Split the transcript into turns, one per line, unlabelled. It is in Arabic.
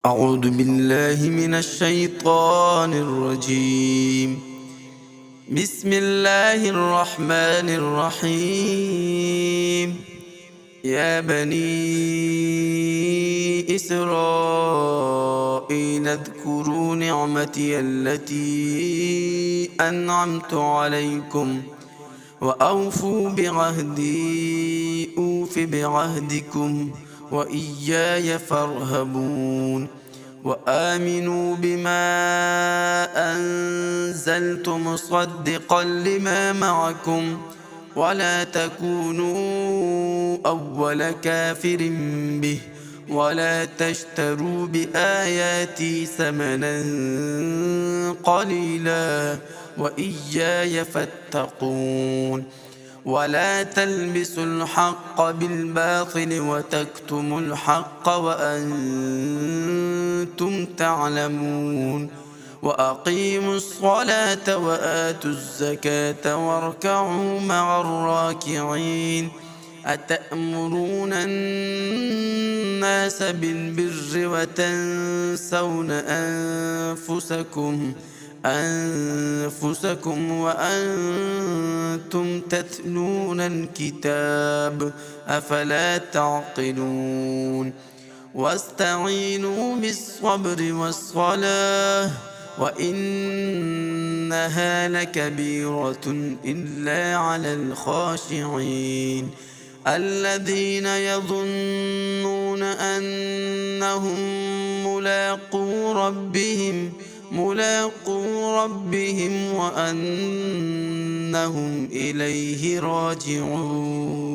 أعوذ بالله من الشيطان الرجيم. بسم الله الرحمن الرحيم. يا بني إسرائيل اذكروا نعمتي التي أنعمت عليكم وأوفوا بعهدي أوف بعهدكم وإياي فارهبون. وآمنوا بما أنزلت مصدقا لما معكم ولا تكونوا أول كافر به ولا تشتروا بآياتي ثمنا قليلا وإياي فاتقون. ولا تلبسوا الحق بالباطل وتكتموا الحق وأنتم تعلمون. وأقيموا الصلاة وآتوا الزكاة واركعوا مع الراكعين. أتأمرون الناس بالبر وتنسون أنفسكم وأنتم تتلون الكتاب أفلا تعقلون. واستعينوا بالصبر والصلاة وإنها لكبيرة إلا على الخاشعين الذين يظنون أنهم ملاقو ربهم وأنهم إليه راجعون.